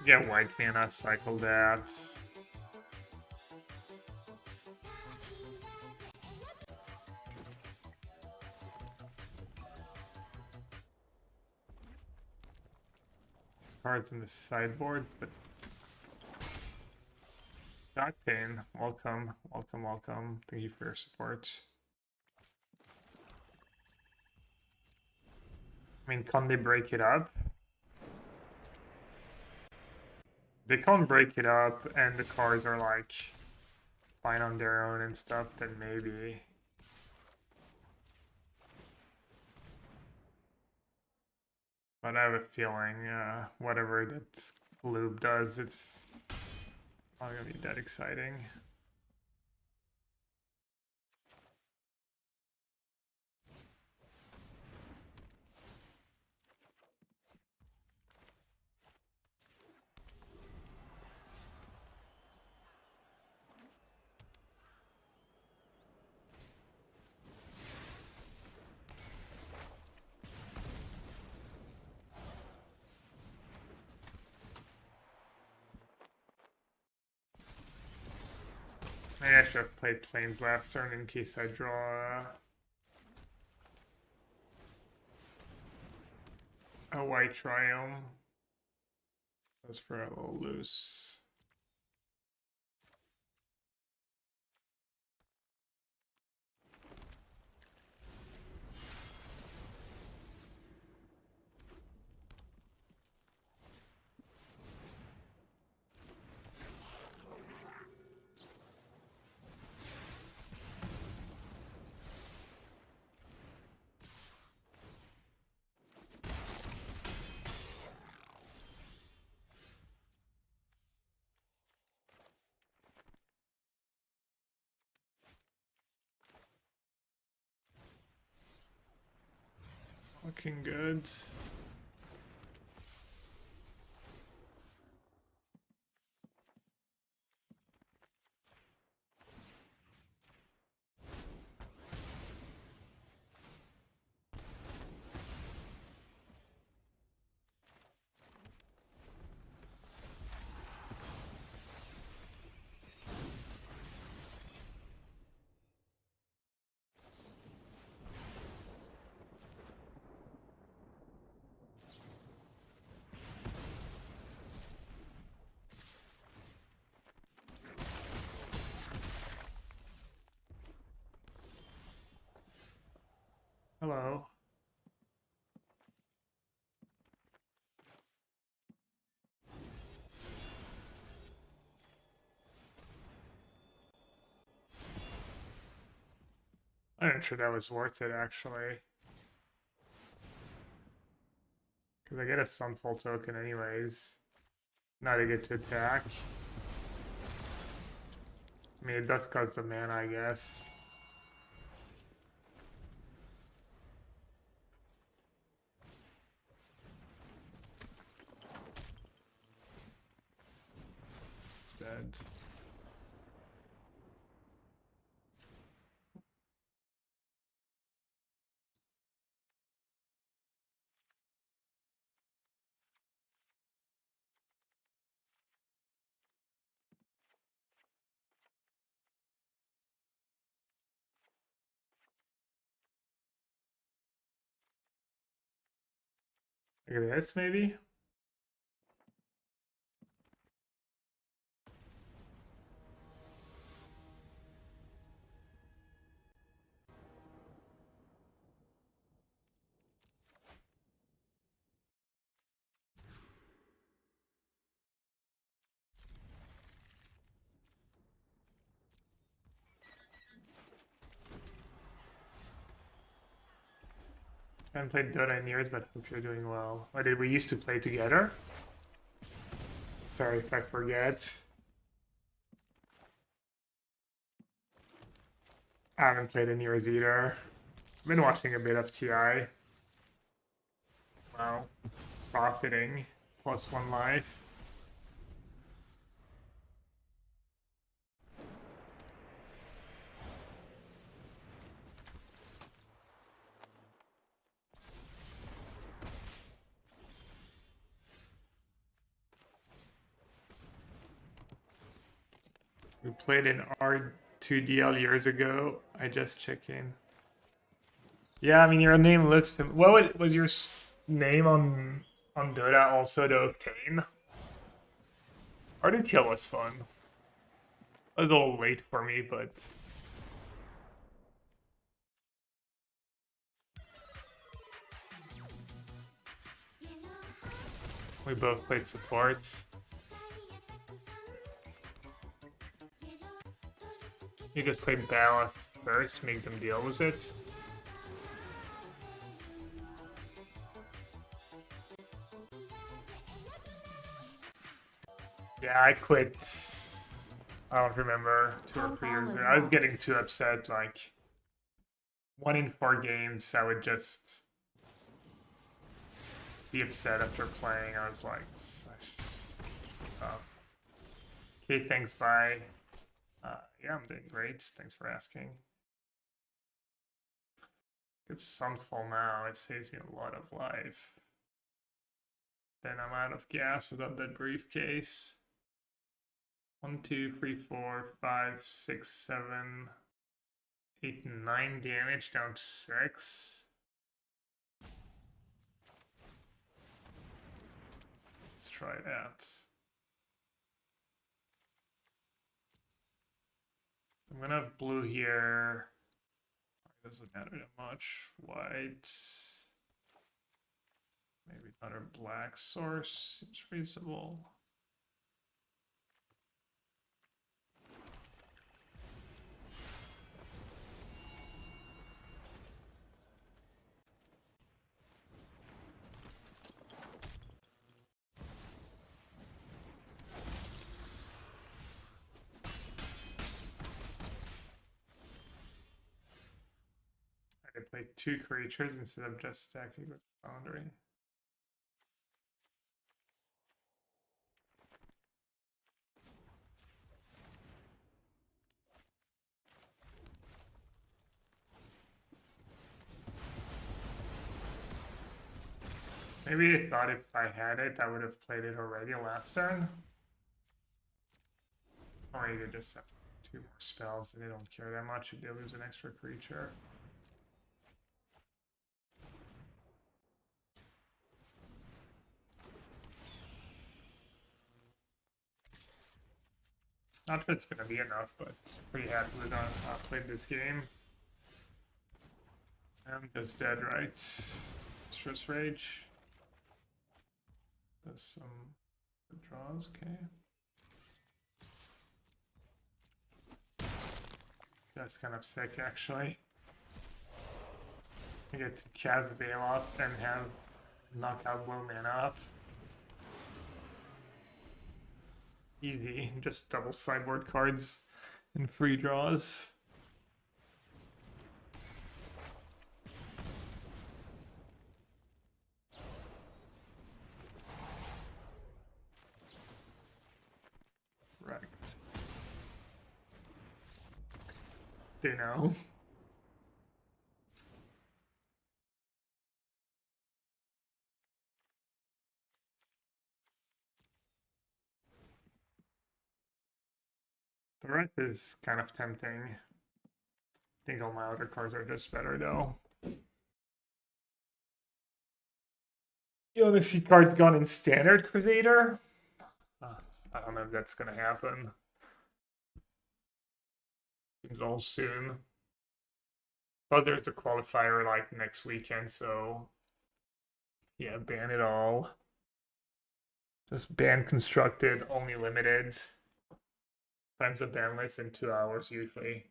Get white mana, cycle that. Cards in the sideboard, but Dot Pain, welcome, welcome, welcome. Thank you for your support. I mean, can they break it up? They can't break it up and the cards are like fine on their own and stuff, then maybe. But I have a feeling whatever that loop does, it's not gonna be that exciting. Maybe I should have played Plains last turn in case I draw a white triome. That's for a little loose. Looking good. Hello. I'm not sure that was worth it actually. Because I get a Sunfall token anyways. Now they get to attack. I mean, it does cost the mana, I guess. It's dead. Look at this, maybe? I haven't played Dota in years, but hope you're doing well. Or did we used to play together? Sorry if I forget. I haven't played in years either. I've been watching a bit of TI. Wow. Profiting. +1 life. played in R2DL years ago. I just check in. Yeah, I mean your name looks familiar. What was your name on Dota? Also the Octane. R2DL was fun. It was a little late for me, but we both played supports. You just play balance first, make them deal with it. Yeah, I quit. I don't remember 2 or 3 years ago. I was getting too upset. Like 1 in 4 games, I would just be upset after playing. I was like, okay, thanks, bye. Yeah, I'm doing great. Thanks for asking. It's Sunfall now. It saves me a lot of life. Then I'm out of gas without that briefcase. 1, 2, 3, 4, 5, 6, 7, 8, 9 damage down to 6. Let's try that. So I'm gonna have blue here. It doesn't matter that much. White. Maybe another black source seems reasonable. I play 2 creatures instead of just stacking with Foundry. Maybe I thought if I had it, I would have played it already last turn. Or maybe they just have 2 more spells and they don't care that much if they lose an extra creature. Not that it's gonna be enough, but pretty happy with how I played this game. I'm just dead, right? Stress Rage. Does some draws, okay. That's kind of sick, actually. I get to cast Veil up and have knockout blow mana up. Easy, just double sideboard cards and free draws. Right. They know. The rest is kind of tempting. I think all my other cards are just better though. You want to see cards gone in Standard Crusader? I don't know if that's gonna happen. Seems all soon. But there's a qualifier like next weekend, so yeah, ban it all. Just ban constructed, only limited. Times the ban list in 2 hours usually.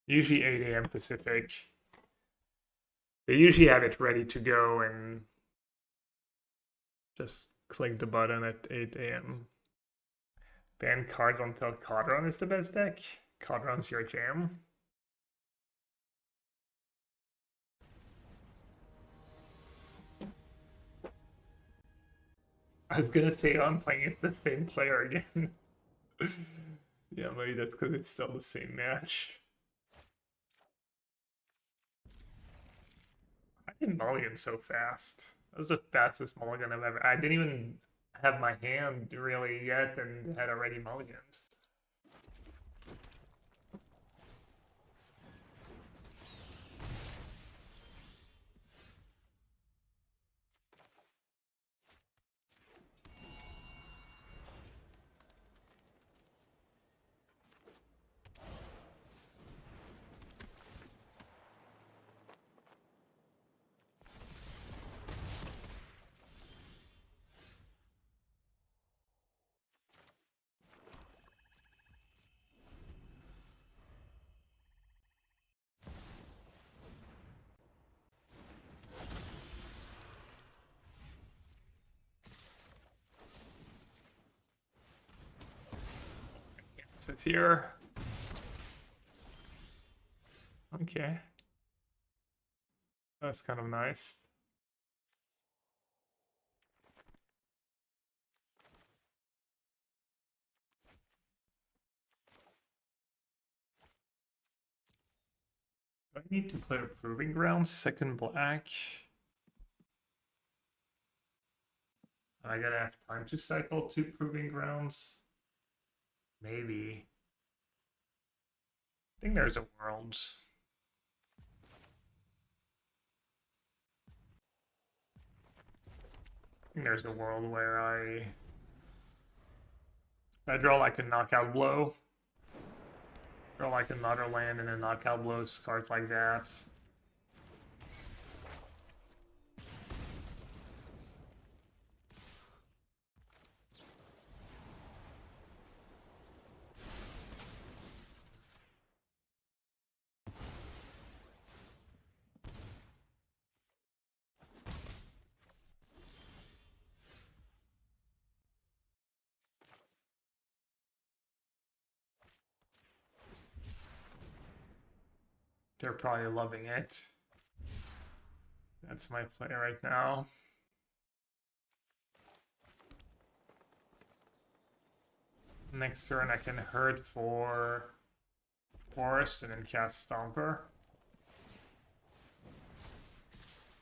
Usually 8 a.m. Pacific. They usually have it ready to go and just click the button at 8 a.m. Ban cards until Cadron is the best deck. Cadron's your jam. I was gonna say I'm playing it the same player again. Yeah, maybe that's because it's still the same match. I didn't mulligan so fast. That was the fastest mulligan I've ever. I didn't even have my hand really yet and had already mulliganed. What's it here? Okay. That's kind of nice. Do I need to play a Proving Grounds, second black? I gotta have time to cycle two Proving Grounds. Maybe. I think there's a Worlds. I think there's a world where I draw like a knockout blow. Draw like another land and a knockout blow, cards like that. They're probably loving it. That's my play right now. Next turn I can herd for Forest and then cast Stomper.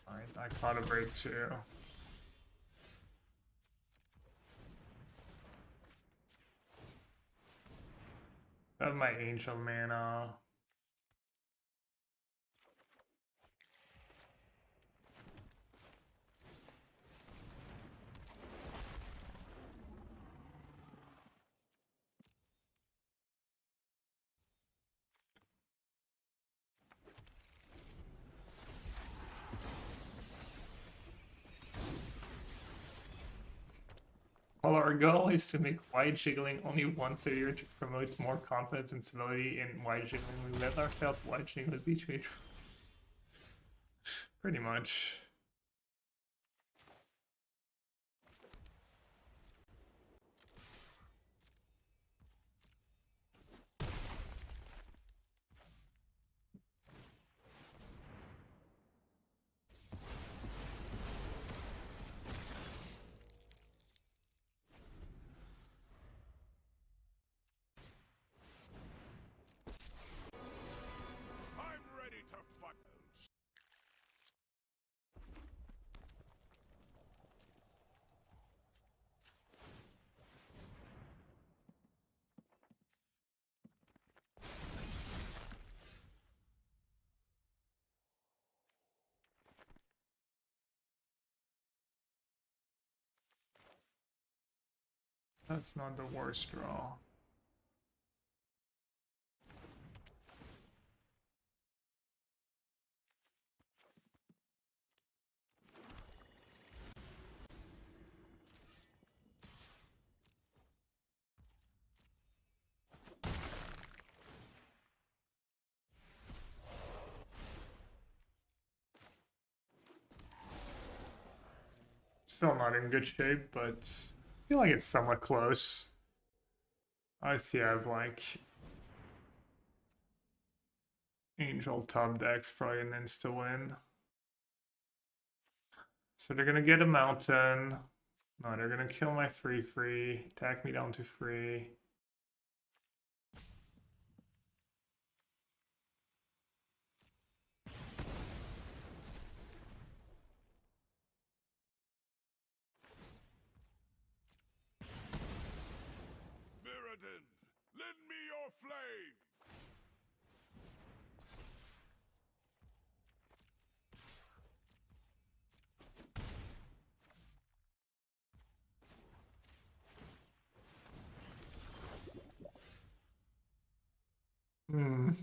Alright, I caught a break too. I have my Angel mana. Well, our goal is to make white jiggling only once a year to promote more confidence and stability in white jiggling. We let ourselves white jiggle as each week. Pretty much. That's not the worst draw. Still not in good shape, but I feel like it's somewhat close. I see I have like Angel top decks probably an insta win. So they're gonna get a mountain. No, they're gonna kill my free, attack me down to free. Lend me your flame! Hmm. Is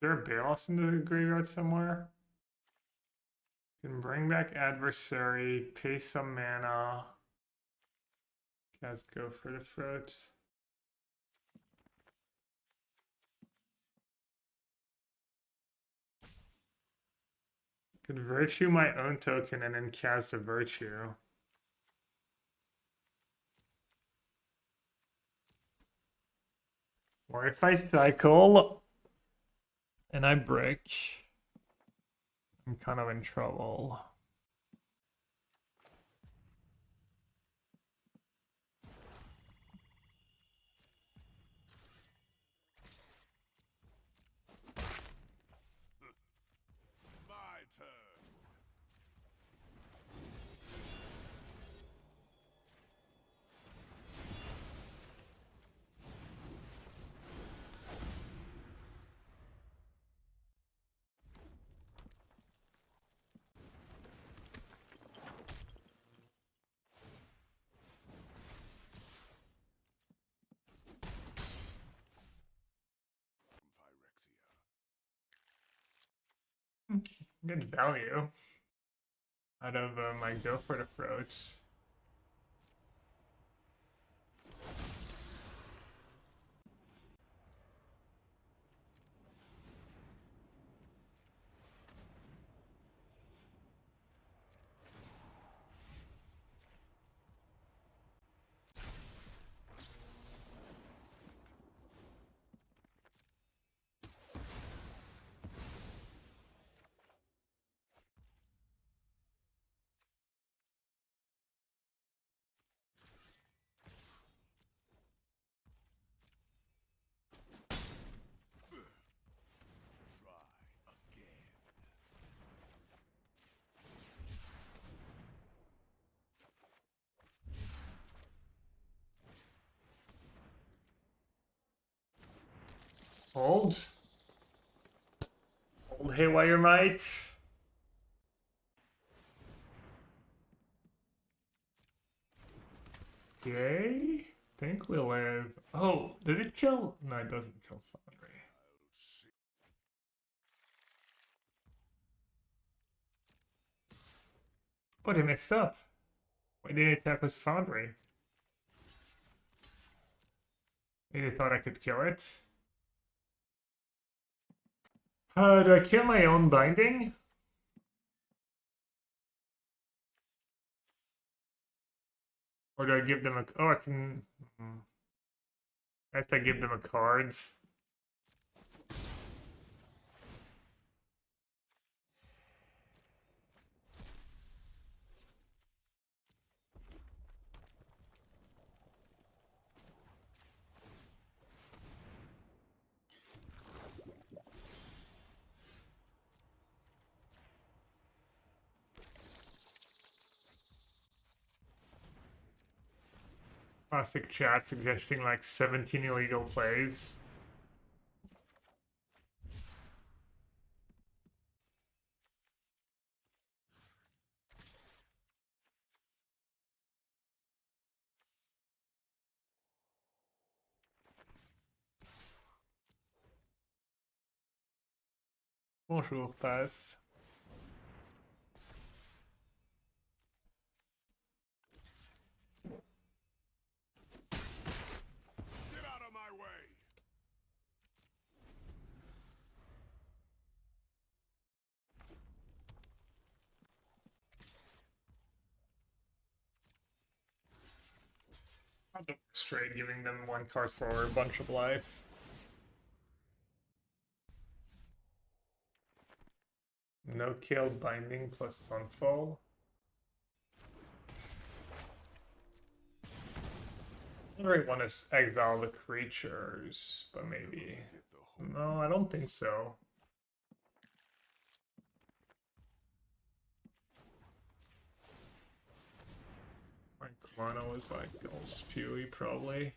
there a Balos in the graveyard somewhere? Can bring back adversary, pay some mana. Guys go for the fruit. Could virtue my own token and then cast a virtue. Or if I cycle and I break, I'm kind of in trouble. My turn. Good value out of my go for the approach. Hold. Hold Haywire Might. Okay. Think we live. Oh, did it kill? No, it doesn't kill Foundry. But it messed up. Why did it attack with Foundry? Maybe they thought I could kill it. Do I kill my own binding? Or do I give them a... Oh, I can... I have to give them a card. Classic chat suggesting like 17 illegal plays. Bonjour, pass. Get out of my way. I'll go straight, giving them one card for a bunch of life. No kill binding plus Sunfall. I don't really want to exile the creatures, but maybe. No, I don't think so. My Kamano was like all spewy, probably.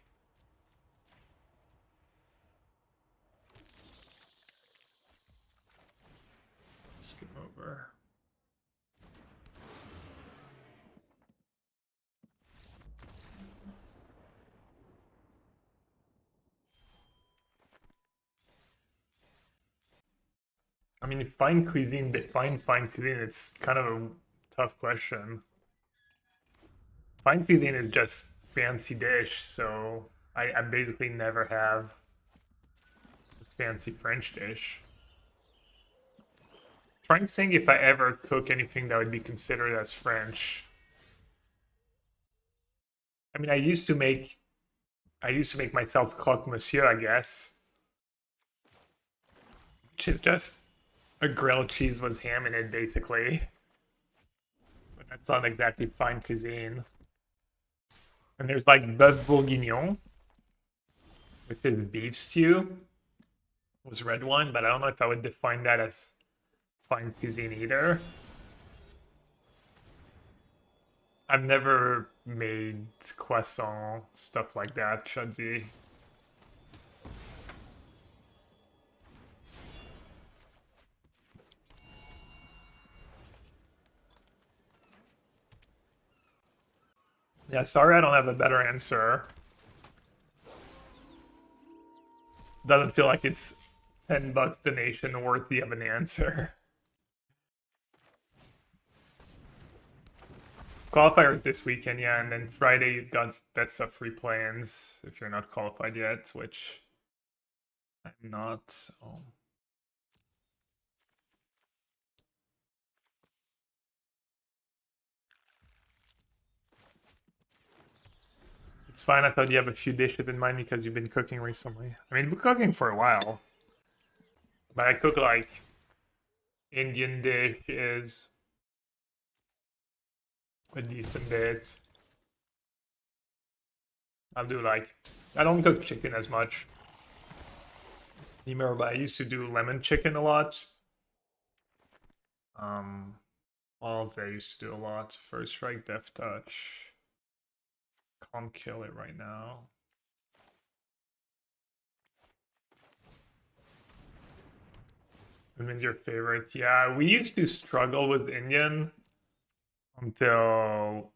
Skip over. I mean, fine cuisine, define fine cuisine. It's kind of a tough question. Fine cuisine is just fancy dish, so I basically never have a fancy French dish. Trying to think if I ever cook anything that would be considered as French. I mean, I used to make myself croque monsieur, I guess, which is just a grilled cheese with ham in it, basically. But that's not exactly fine cuisine. And there's like bœuf bourguignon, which is beef stew, was red wine, but I don't know if I would define that as fine cuisine either. I've never made croissant, stuff like that, Chudzy. Yeah, sorry I don't have a better answer. Doesn't feel like it's $10 donation worthy of an answer. Qualifiers this weekend, yeah, and then Friday you've got best of 3 play-ins if you're not qualified yet, which I'm not. So. It's fine. I thought you have a few dishes in mind because you've been cooking recently. I mean, we've been cooking for a while, but I cook like Indian dishes a decent bit. I'll do like, I don't cook chicken as much anymore, but I used to do lemon chicken a lot. What else I used to do a lot? First strike, death touch. Can't kill it right now. Which is your favorite? Yeah, we used to struggle with Indian until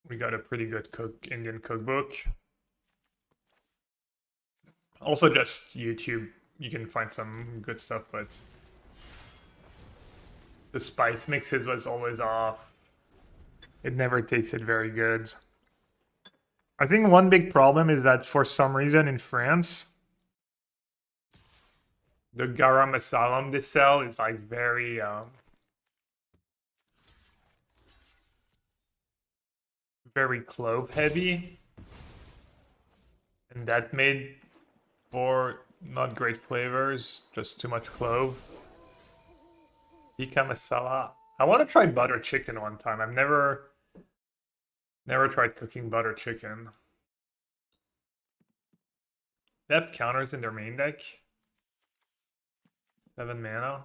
we got a pretty good Indian cookbook. Also, just YouTube, you can find some good stuff, but the spice mixes was always off. It never tasted very good. I think one big problem is that for some reason in France, the garam masala they sell is like very very clove heavy, and that made for not great flavors, just too much clove. Tikka masala. I want to try butter chicken one time. I've never tried cooking butter chicken. They have counters in their main deck. 7 mana.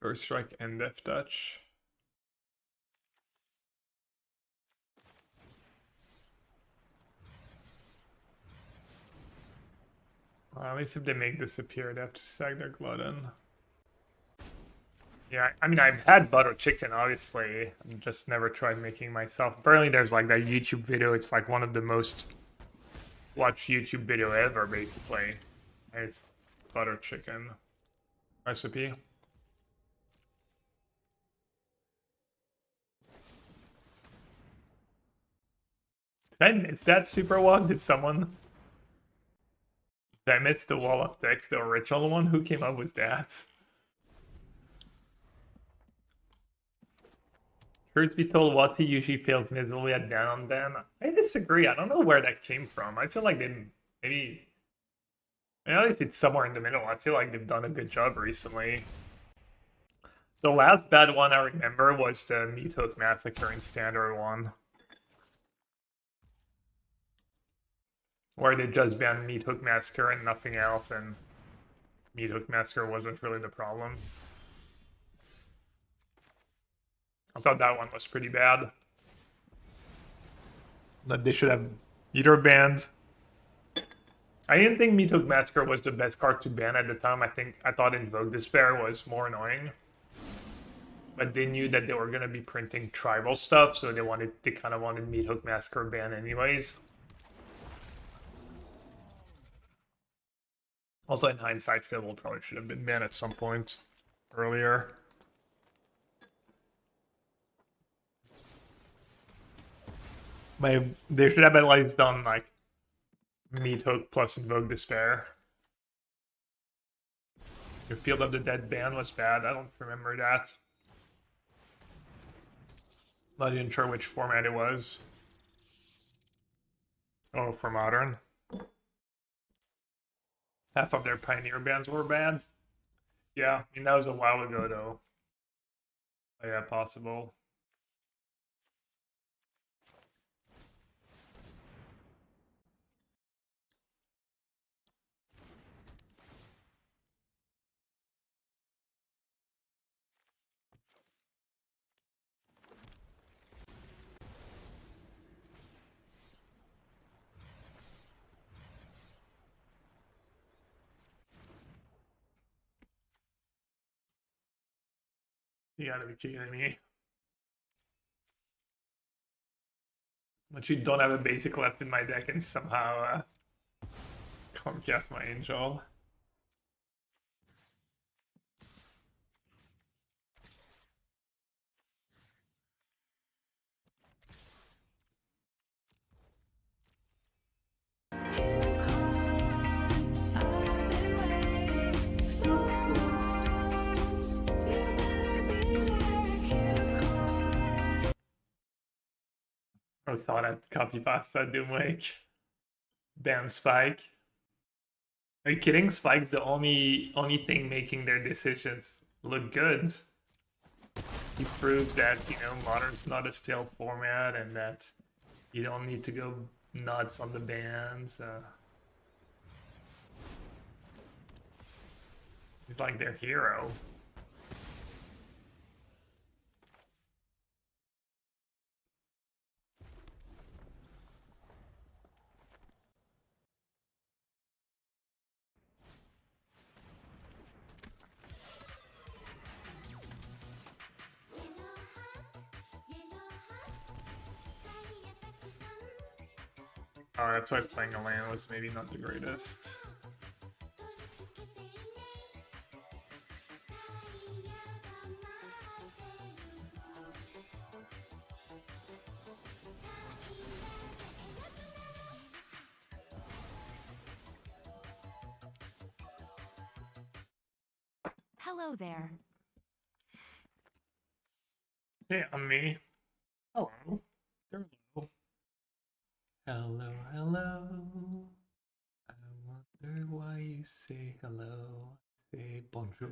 First strike and death touch. Well, at least if they make this appear, they have to sack their glutton. Yeah, I mean, I've had butter chicken, obviously. I've just never tried making myself. Apparently, there's like that YouTube video. It's like one of the most watched YouTube video ever, basically. And it's butter chicken recipe. Did I miss that super walk? Did I miss the wall of text, the original one? Who came up with that? Truth be told, Wati usually fails miserably at Dan on Dan. I disagree. I don't know where that came from. I feel like they maybe... at least it's somewhere in the middle. I feel like they've done a good job recently. The last bad one I remember was the Meat Hook Massacre in Standard 1. Where they just banned Meat Hook Massacre and nothing else, and Meat Hook Massacre wasn't really the problem. I thought that one was pretty bad. That they should have either banned. I didn't think Meat Hook Massacre was the best card to ban at the time. I thought Invoke Despair was more annoying. But they knew that they were gonna be printing tribal stuff, so they kind of wanted Meat Hook Massacre banned anyways. Also, in hindsight, Fibble probably should have been banned at some point earlier. They should have at least done like Meat Hook plus Invoke Despair. Your Field of the Dead ban was bad. I don't remember that. Not even sure which format it was. Oh, for Modern. Half of their Pioneer bans were bad. Yeah, I mean, that was a while ago, though. Oh, yeah, possible. You gotta be kidding me. But you don't have a basic left in my deck and somehow can't cast my Angel. I thought I'd copy pasta Doomwake. Ban Spike. Are you kidding? Spike's the only thing making their decisions look good. He proves that, you know, Modern's not a stale format and that you don't need to go nuts on the bans. He's like their hero. Oh, that's why playing a land was maybe not the greatest. Hello there. Hey, on me. Hello. Hello. Hello, hello. I wonder why you say hello. Say bonjour.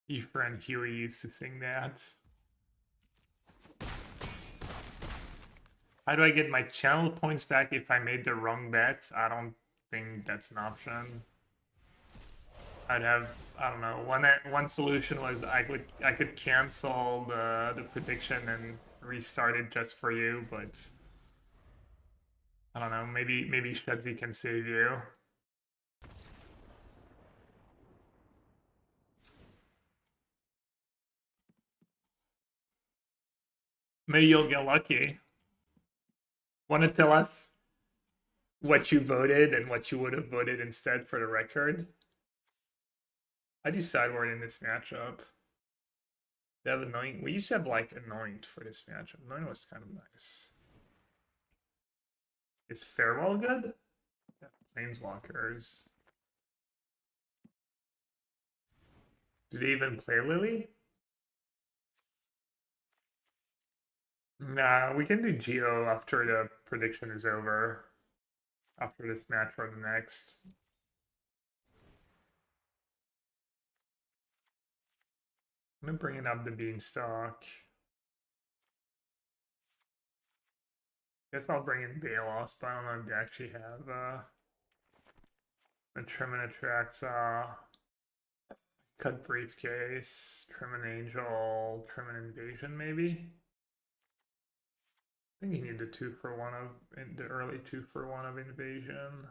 Your friend Huey used to sing that. How do I get my channel points back if I made the wrong bet? I don't think that's an option. I'd have, I don't know, one solution was I could cancel the prediction and restart it just for you, but I don't know, maybe Shedzy can save you. Maybe you'll get lucky. Want to tell us what you voted and what you would have voted instead for the record? I do sideboard in this matchup. They have Anoint. We used to have like Anoint for this matchup. Anoint was kind of nice. Is Farewell good? Yeah, Planeswalkers. Do they even play Lily? Nah, we can do Geo after the prediction is over. After this match or the next. I'm bringing up the Beanstalk. Guess I'll bring in Balos, but I don't know if they actually have a Trimmin Atraxa, Cut Briefcase, Trimmin Angel, Trimmin Invasion maybe? I think you need the 2-for-1 of the early 2-for-1 of Invasion.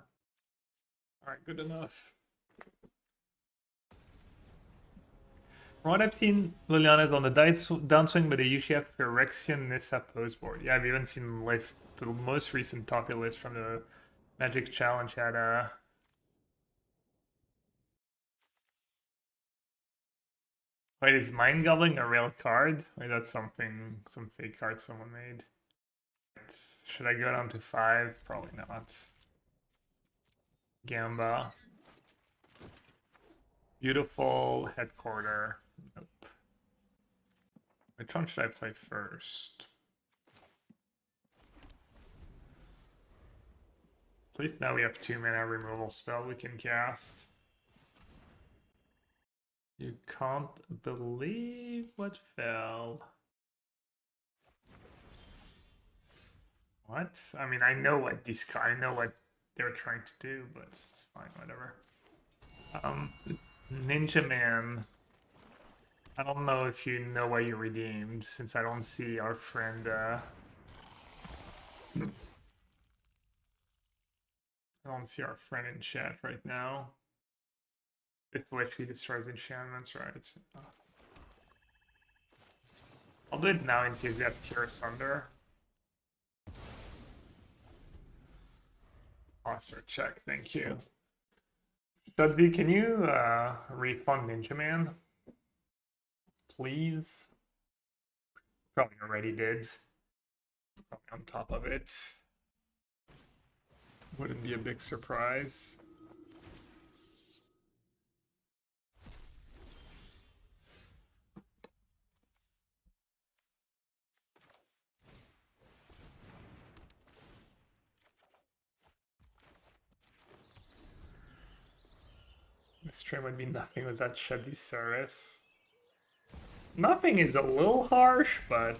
Alright, good enough. From what I've seen, Liliana's on the downswing, but they usually have Phyrexian Nissa post board. Yeah, I've even seen list, the most recent top list from the Magic Challenge had Wait, is Mind Gobbling a real card? Wait, that's something, some fake card someone made. Should I go down to 5? Probably not. Gamba. Beautiful headquarter. Nope. Which one should I play first? At least now we have 2 mana removal spell we can cast. You can't believe what fell. What? I mean, I know what they're trying to do, but it's fine, whatever. Ninja Man. I don't know if you know what you redeemed, since I don't see our friend, I don't see our friend in chat right now. It's literally destroys enchantments, right? I'll do it now in case you have Tear Asunder. Monster check, thank you. Shudzi, can you refund Ninja Man? Please? Probably already did. Probably on top of it. Wouldn't be a big surprise. This stream would be nothing without Shudzi's service. Nothing is a little harsh, but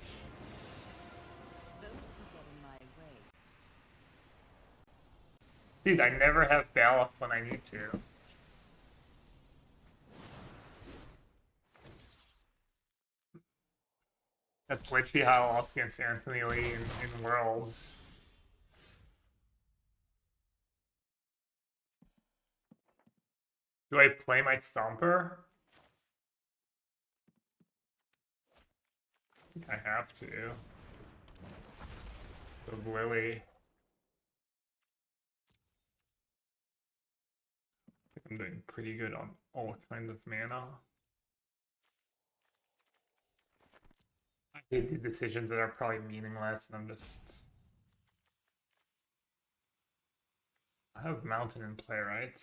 dude, I never have Baloth when I need to. That's literally how I lost against Anthony Lee in Worlds. Do I play my Stomper? I think I have to. With Lily. I think I'm doing pretty good on all kinds of mana. I hate these decisions that are probably meaningless, and I'm just... I have Mountain in play, right?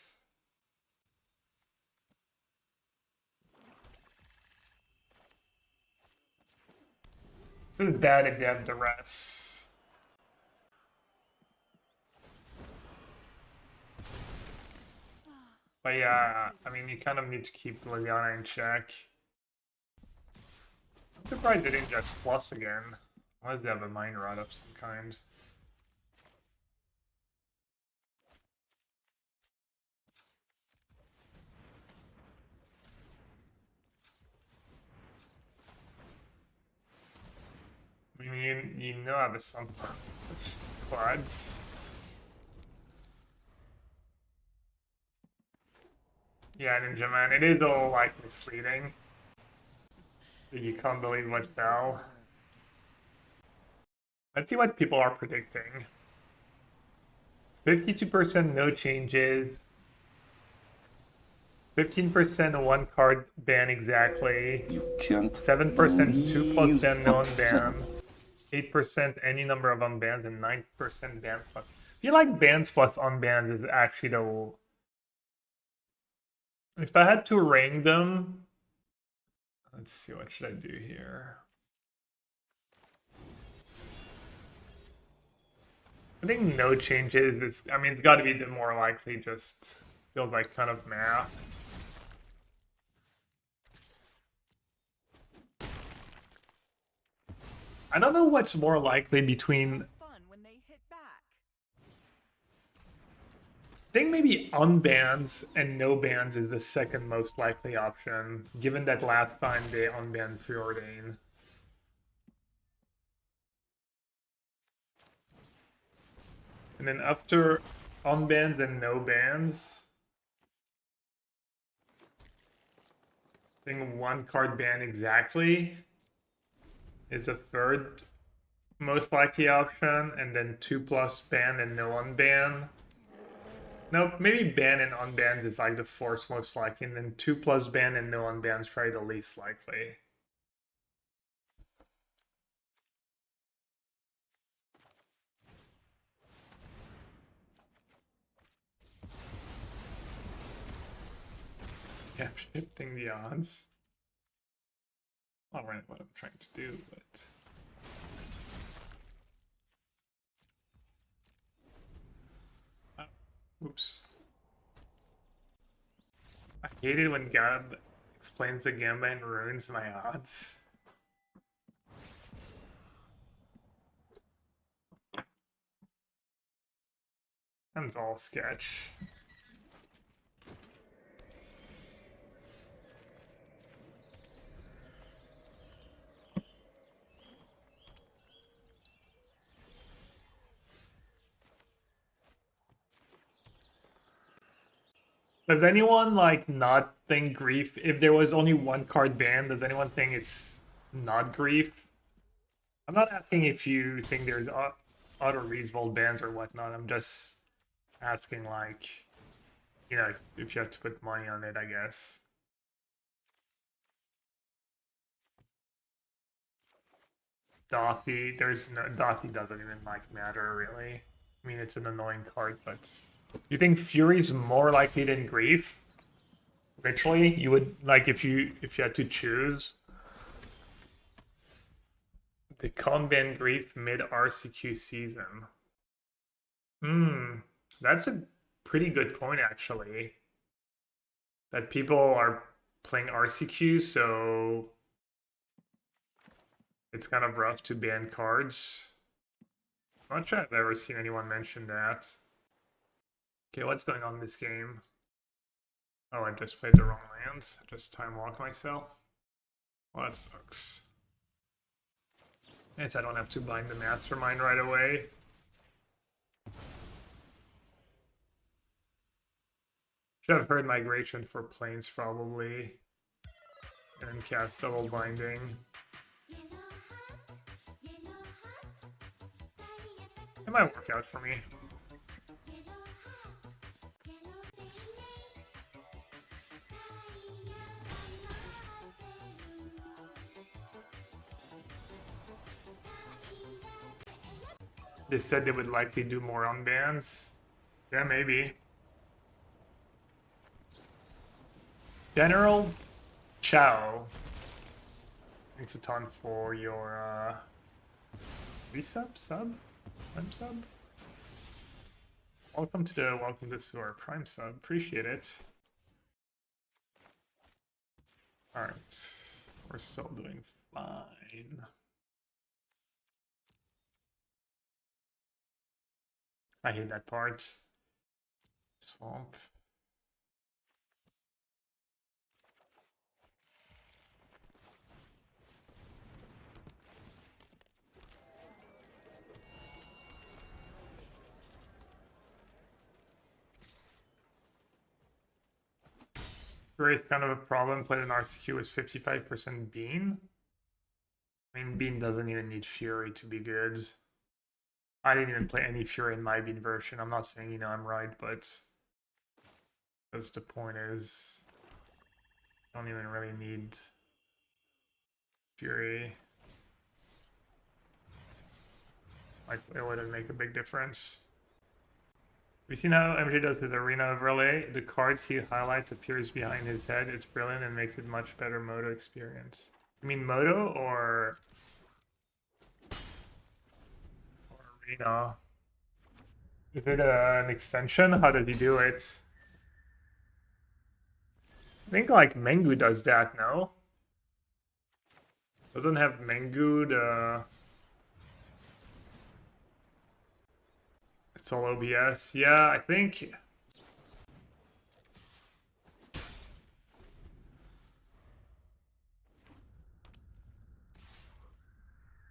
This is bad if you have Duress. But yeah, I mean, you kind of need to keep Liliana in check. I'm surprised they didn't just plus again. Unless they have a Mind Rod of some kind. I mean, you know I have some quads. Yeah, Ninja Man, it is all like misleading. You can't believe what fell. Let's see what people are predicting. 52% no changes. 15% one card ban exactly. 7% 2+ ban non-ban. 8% any number of unbans, and 9% bans plus. I feel like bans plus unbans is actually the... If I had to rank them... Let's see, what should I do here? I think no changes is... I mean, it's got to be the more likely, just feels like kind of math. I don't know what's more likely between... I think maybe unbans and no bans is the second most likely option, given that last time they unbanned Preordain. And then after unbans and no bans, I think one card ban exactly is the third most likely option, and then 2+ ban and no unban. No, maybe ban and unbans is like the fourth most likely, and then 2+ ban and no unbans is probably the least likely. Yeah, shifting the odds. Not really what I'm trying to do, but oops. I hate it when Gab explains the Gamba and ruins my odds. That's all sketch. Does anyone like not think grief? If there was only one card banned, does anyone think it's not grief? I'm not asking if you think there's auto reasonable bans or whatnot. I'm just asking, like, you know, if you have to put money on it, I guess. Dothy, there's no Dothy doesn't even like matter really. I mean, it's an annoying card, but you think Fury's more likely than Grief? Literally, you would like if you had to choose. The con ban Grief mid RCQ season. That's a pretty good point actually. That people are playing RCQ, so it's kind of rough to ban cards. I'm not sure I've ever seen anyone mention that. Okay, what's going on in this game? Oh, I just played the wrong land. I just time locked myself. Well, that sucks. I guess I don't have to bind the mastermind right away. Should have heard migration for planes probably. And cast double binding. It might work out for me. They said they would likely do more on bans. Yeah, maybe. General Chow. Thanks a ton for your resub? Prime sub? Welcome to Sewer Prime sub. Appreciate it. Alright. We're still doing fine. I hate that part. Swamp. Fury is kind of a problem. Played in RCQ with 55% Bean. I mean, Bean doesn't even need Fury to be good. I didn't even play any Fury in my Bean version. I'm not saying, you know, I'm right, but that's the point is, I don't even really need Fury. Like, it wouldn't make a big difference. We've seen how MJ does his arena overlay. The cards he highlights appears behind his head. It's brilliant and makes it much better Moto experience. You mean Moto or arena? Is it an extension? How does he do it? I think like Mengu does that, no? Doesn't have Mengu the... It's all OBS. Yeah, I think...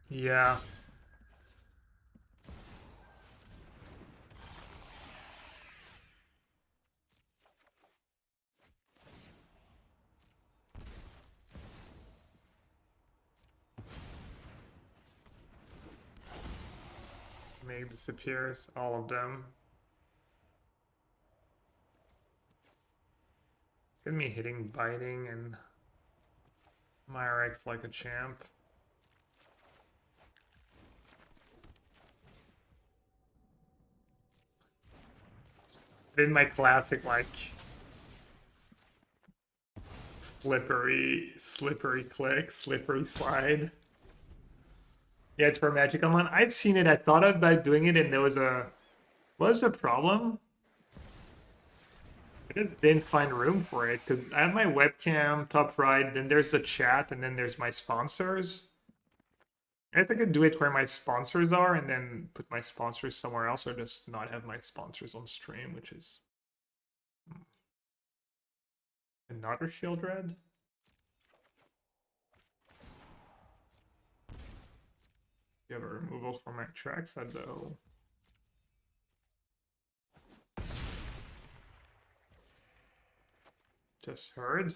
Yeah. Meg disappears, all of them. Get me hitting, biting, and Myrex like a champ. Did my classic like slippery click, slippery slide. Yeah, it's for Magic Online. I've seen it. I thought about doing it, and there was a what was the problem? I just didn't find room for it because I have my webcam top right, then there's the chat, and then there's my sponsors. I guess I could do it where my sponsors are, and then put my sponsors somewhere else, or just not have my sponsors on stream, which is another shield red. You have a removal for my tracks, I though. Just heard.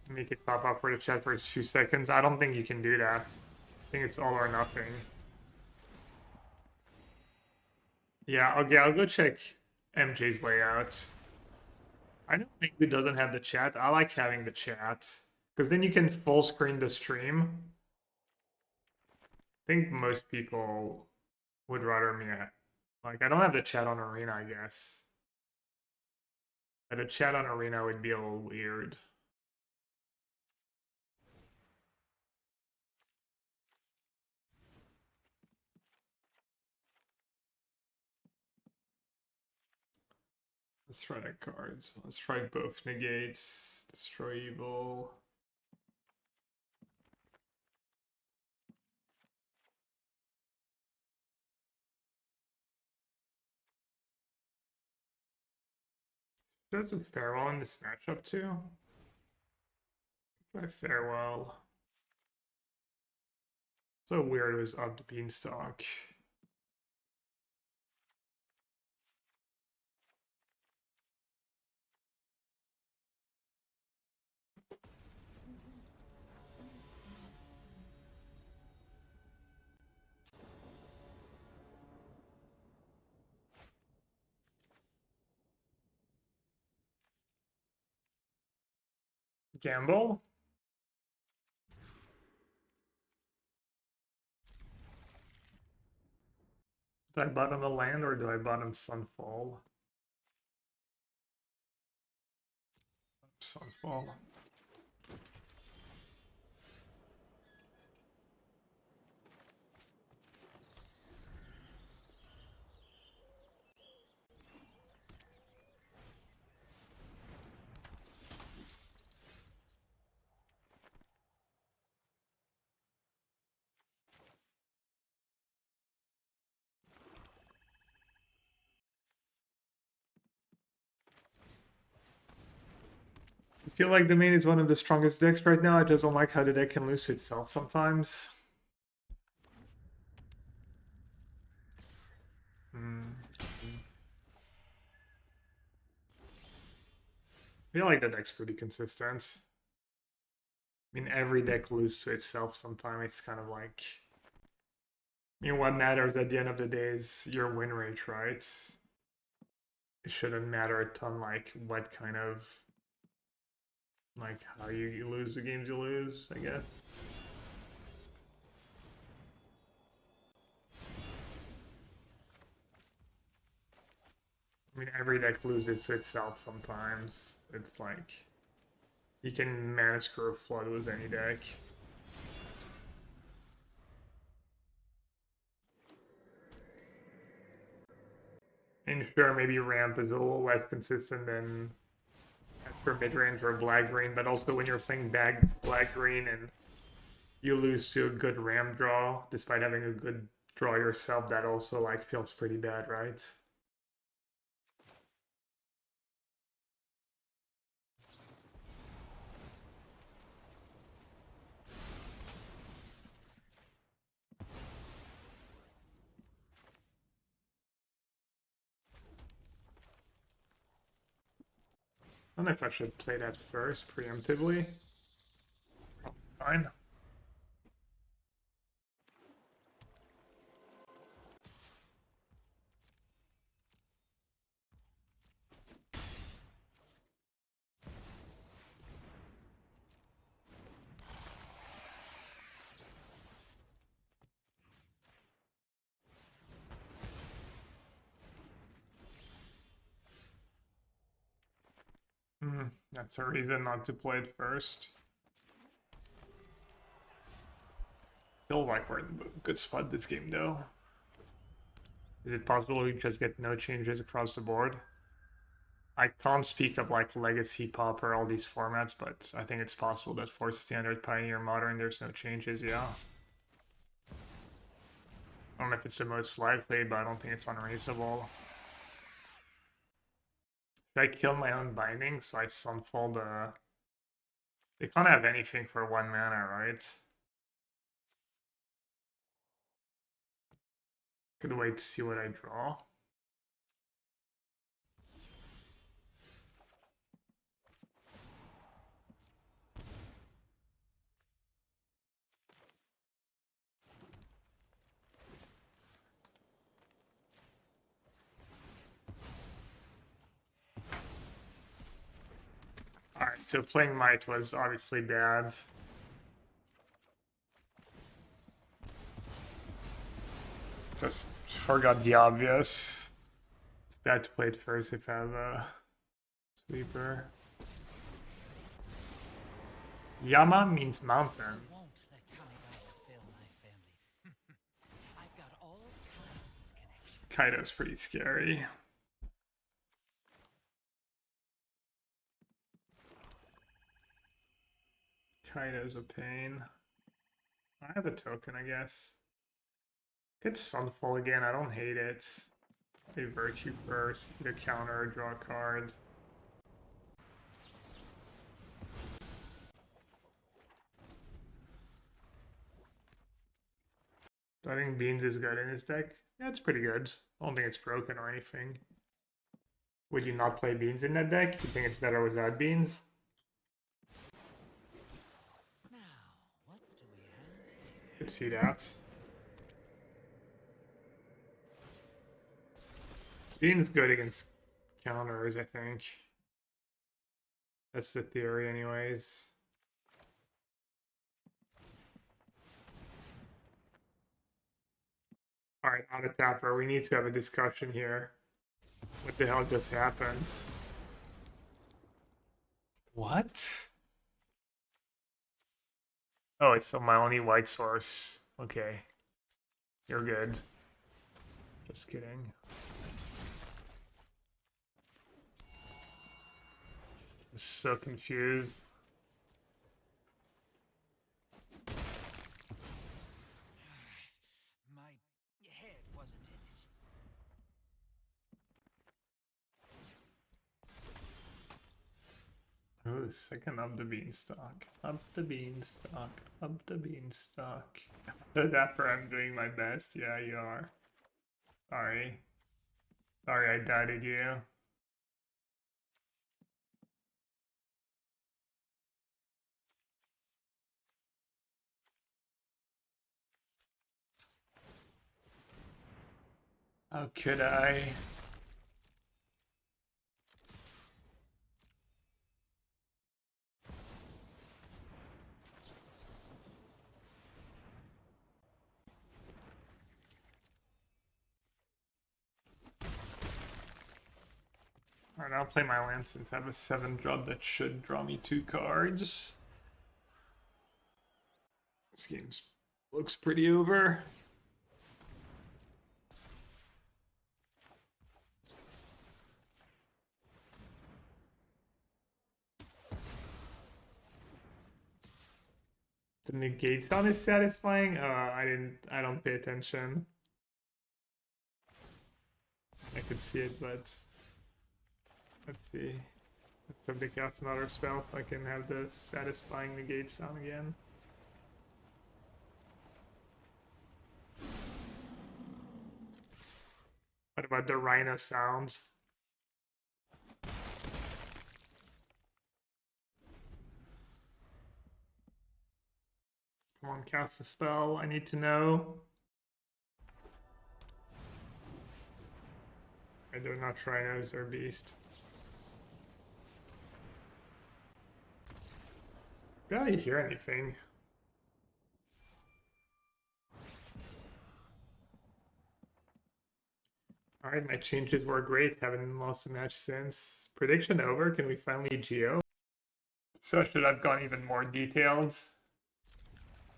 Make it pop up for the chat for 2 seconds. I don't think you can do that. I think it's all or nothing. Yeah, okay, I'll go check MJ's layout. I don't think who doesn't have the chat. I like having the chat. Because then you can full screen the stream. I think most people would rather me like I don't have the chat on Arena, I guess. But a chat on Arena would be a little weird. Let's try the cards. Let's try both negates, destroy evil. Does with farewell in this matchup too? Try farewell. So weird it was up to Beanstalk. Gamble? Do I bottom the land or do I bottom Sunfall? Sunfall. I feel like the main is one of the strongest decks right now. I just don't like how the deck can lose to itself sometimes. I feel like the deck's pretty consistent. I mean, every deck loses to itself sometimes. It's kind of like... I mean, what matters at the end of the day is your win rate, right? It shouldn't matter a ton, like, what kind of... Like, how you lose the games you lose, I guess. I mean, every deck loses to itself sometimes. It's like... You can manage Curve Flood with any deck. And sure, maybe ramp is a little less consistent than for mid-range or black-green, but also when you're playing black-green and you lose to a good ramp draw, despite having a good draw yourself, that also like feels pretty bad, right? I don't know if I should play that first, preemptively. Fine. That's a reason not to play it first. Feel like we're in a good spot this game though. Is it possible we just get no changes across the board? I can't speak of like Legacy, Pop, or all these formats, but I think it's possible that for Standard, Pioneer, Modern, there's no changes, yeah. I don't know if it's the most likely, but I don't think it's unreasonable. Should I kill my own binding so I Sunfold They can't have anything for 1 mana, right? Could wait to see what I draw. Alright, so playing Might was obviously bad. Just forgot the obvious. It's bad to play it first if I have a sweeper. Yama means mountain. Won't let Kamigawa fail my family. I've got all kinds of connections. Kaido's pretty scary. Kaido's a pain. I have a token, I guess. Could Sunfall again, I don't hate it. Play Virtue first, either counter or draw a card. I think Beans is good in his deck. Yeah, it's pretty good. I don't think it's broken or anything. Would you not play Beans in that deck? You think it's better without Beans? Now, what do we have? Could see that. Beans good against counters, I think. That's the theory anyways. Alright, on a tapper, we need to have a discussion here. What the hell just happened? What? Oh, it's my only white source. Okay. You're good. Just kidding. I'm so confused. My head wasn't in it. Oh, second up the beanstalk. Up the beanstalk. Up the beanstalk. Dapper, I'm doing my best. Yeah, you are. Sorry. Sorry I doubted you. How could I? Alright, I'll play my land since I have a 7-drop that should draw me 2 cards. This game looks pretty over. The negate sound is satisfying? I don't pay attention. I could see it, but let's see. Let's hope they cast another spell so I can have the satisfying negate sound again. What about the rhino sounds? Come on, cast a spell. I need to know. I do not rhinos or beast. Barely hear anything. Alright, my changes were great. Haven't lost a match since. Prediction over. Can we finally GO? So should I've gone even more detailed?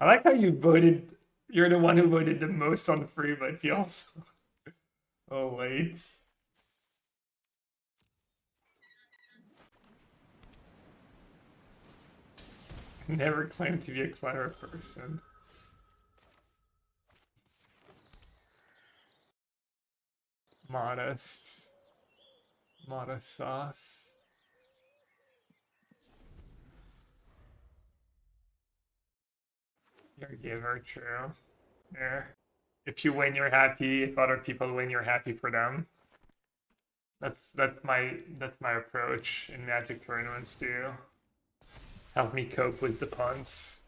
I like how you voted. You're the one who voted the most on free, but you also. Oh wait. Never claimed to be a clever person. Modest. Modest sauce. You're a giver, true. Yeah. If you win, you're happy. If other people win, you're happy for them. That's my approach in Magic tournaments too. Help me cope with the puns.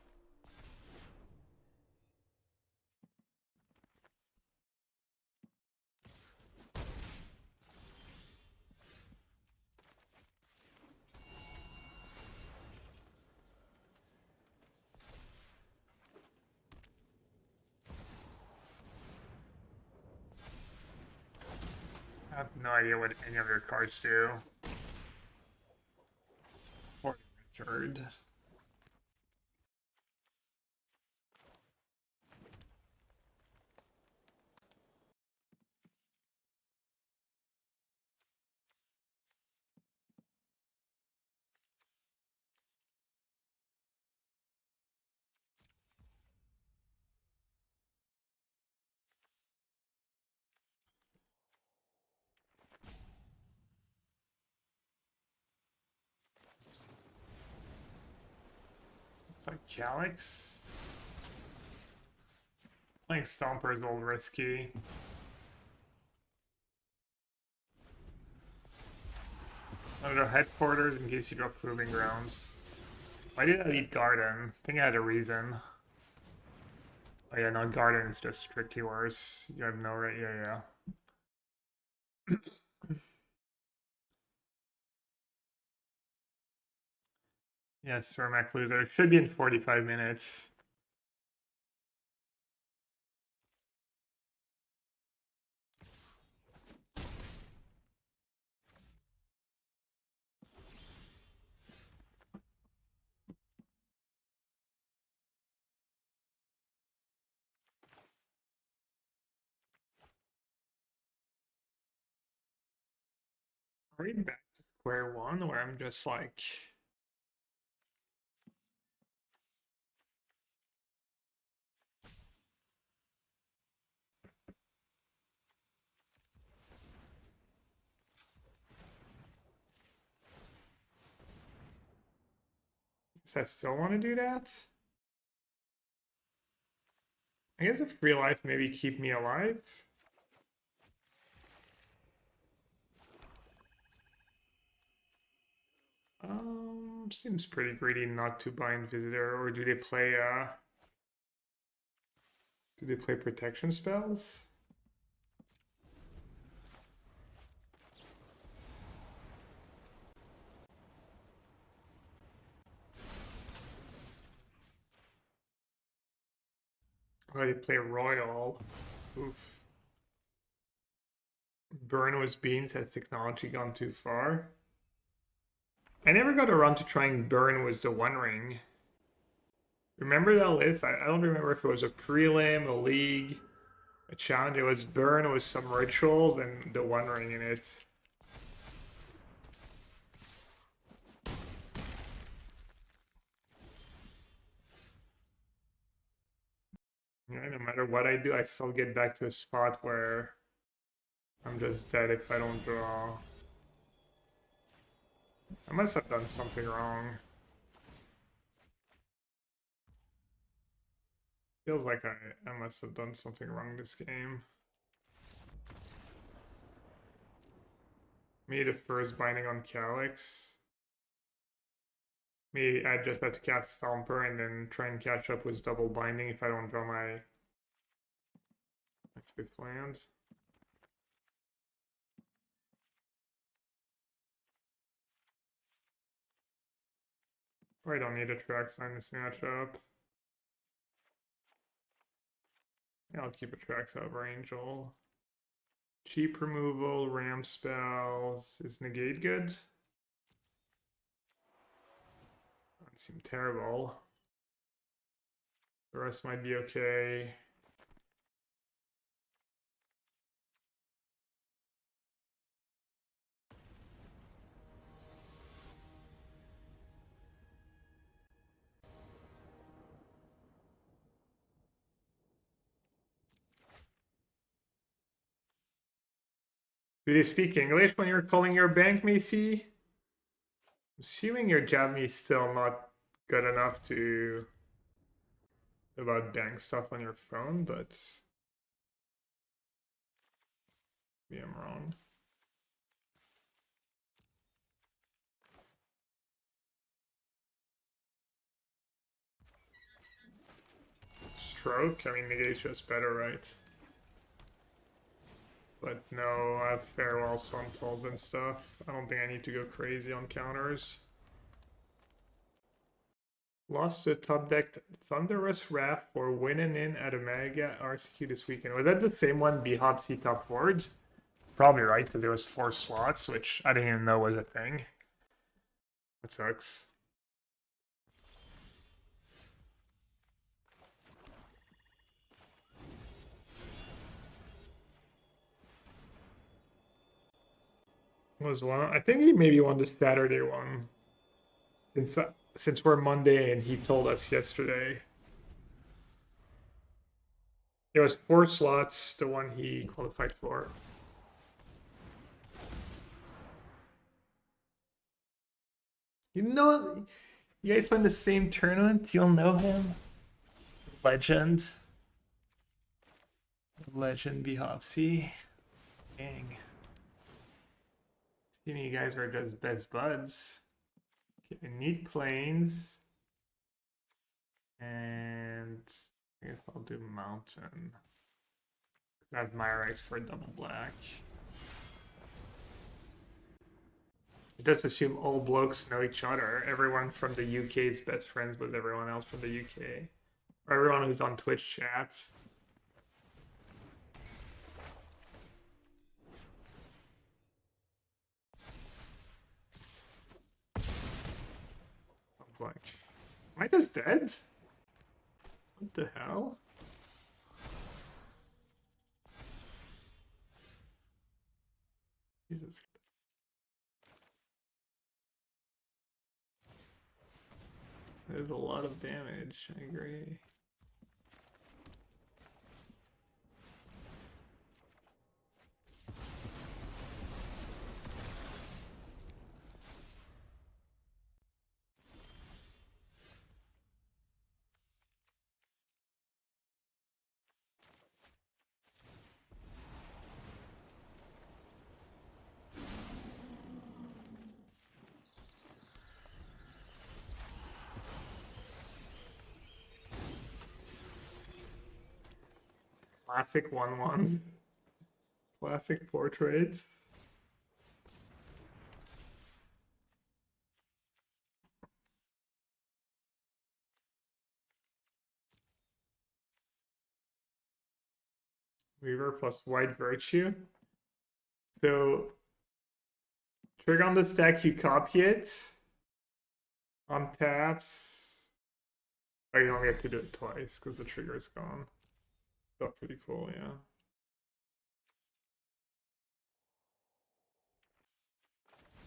I have no idea what any of your cards do. For Richard. It's like Calyx. Playing Stomper is a little risky. Under headquarters in case you drop Proving Grounds. Why did I lead Garden? I think I had a reason. Oh yeah, no, Garden is just strictly worse. You have no right, yeah. Yes, Cermak loser. It should be in 45 minutes. Are we back to square one where I'm just like... Does I still want to do that? I guess if real life maybe keep me alive. Seems pretty greedy not to bind visitor, or do they play protection spells? Oh, they play royal. Oof. Burn was beans. Has technology gone too far? I never got around to trying burn with the One Ring. Remember that list? I don't remember if it was a prelim, a league, a challenge. It was burn with some rituals and the One Ring in it. Yeah, no matter what I do, I still get back to a spot where I'm just dead if I don't draw. I must have done something wrong. Feels like I must have done something wrong this game. Maybe the first binding on Calyx. Maybe I just had to cast Stomper and then try and catch up with double binding if I don't draw my fifth land. I don't need a track sign this matchup. Yeah, I'll keep a track over Angel. Cheap removal, ram spells. Is negate good? seem terrible. The rest might be okay. Do they speak English when you're calling your bank, Macy? I'm assuming your Japanese still not good enough to about bank stuff on your phone, but maybe I'm wrong. Stroke? I mean, negate's just better, right? But no, I have farewell sunfalls and stuff. I don't think I need to go crazy on counters. Lost to top deck Thunderous Wrath for winning in at Omega RCQ this weekend. Was that the same one B-Hopsy top boards? Probably right, because there was 4 slots, which I didn't even know was a thing. That sucks. Was one? I think he maybe won the Saturday one. Since we're Monday and he told us yesterday. It was 4 slots, the one he qualified for. You know, you guys won the same tournament. You'll know him. Legend. Legend B-Hopsy. Dang. You guys are just best buds. Okay, neat planes. And I guess I'll do mountain. I have Myrex for double black. It does assume all blokes know each other. Everyone from the UK is best friends with everyone else from the UK. Or everyone who's on Twitch chats. Like, am I just dead? What the hell? Jesus. There's a lot of damage, I agree. Classic 1-1. Classic portraits. Weaver plus White Virtue. So, trigger on the stack, you copy it. On taps. Oh, you only have to do it twice because the trigger is gone. That's pretty cool, yeah.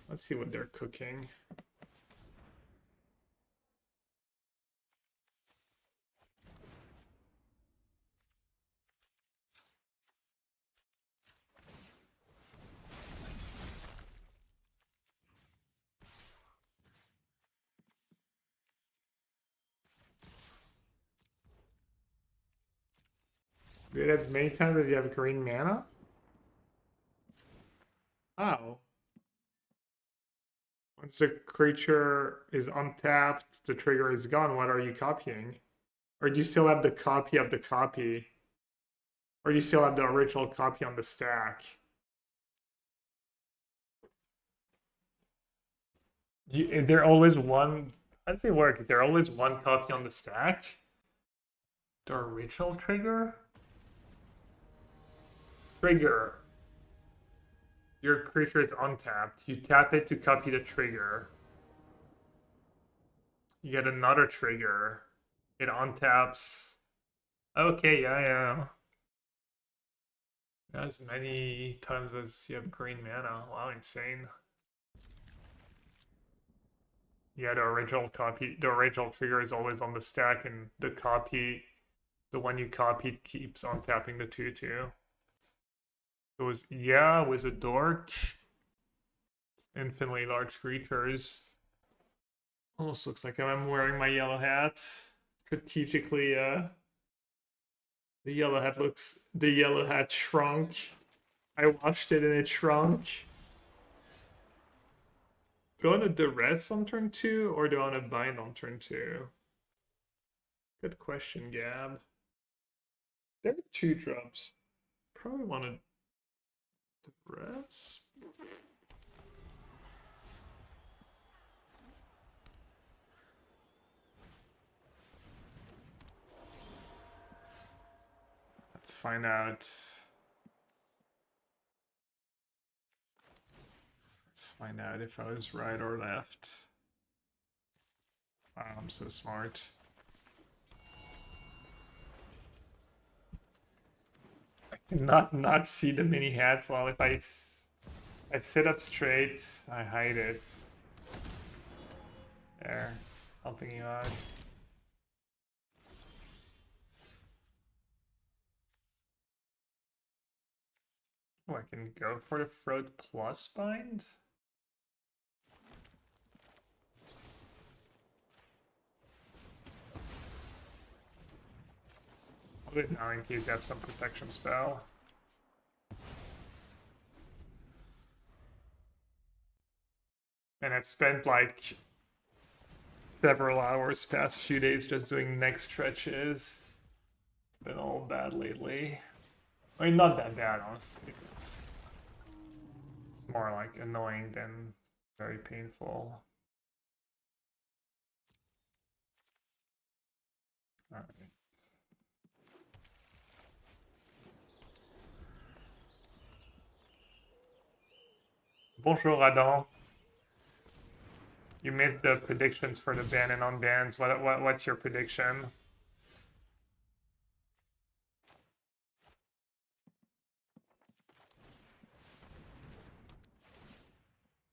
Let's see what they're cooking. Do it as many times as you have green mana? Oh. Once the creature is untapped, the trigger is gone. What are you copying? Or do you still have the copy of the copy? Or do you still have the original copy on the stack? Is there always one? How does it work? Is there always one copy on the stack? The original trigger? Trigger. Your creature is untapped. You tap it to copy the trigger. You get another trigger. It untaps. Okay, yeah. As many times as you have green mana. Wow, insane. Yeah, the original trigger is always on the stack, and the one you copied keeps on tapping the 2/2. It was, yeah, it was a dork. Infinitely large creatures. Almost looks like I'm wearing my yellow hat. Strategically, the yellow hat shrunk. I watched it and it shrunk. Go on a duress on turn 2 or do I want to bind on turn 2? Good question, Gab. There are 2 drops. Probably want to duress. Let's find out. Let's find out if I was right or left. Wow, I'm so smart. I cannot see the mini hat. Well, if I sit up straight, I hide it. There, helping you out. Oh, I can go for the Throat plus bind? I'll do it now in case I have some protection spell. And I've spent like several hours past few days just doing neck stretches. It's been all bad lately. I mean, not that bad, honestly. It's more like annoying than very painful. Alright. Bonjour, Adam. You missed the predictions for the ban and unbans. What's your prediction?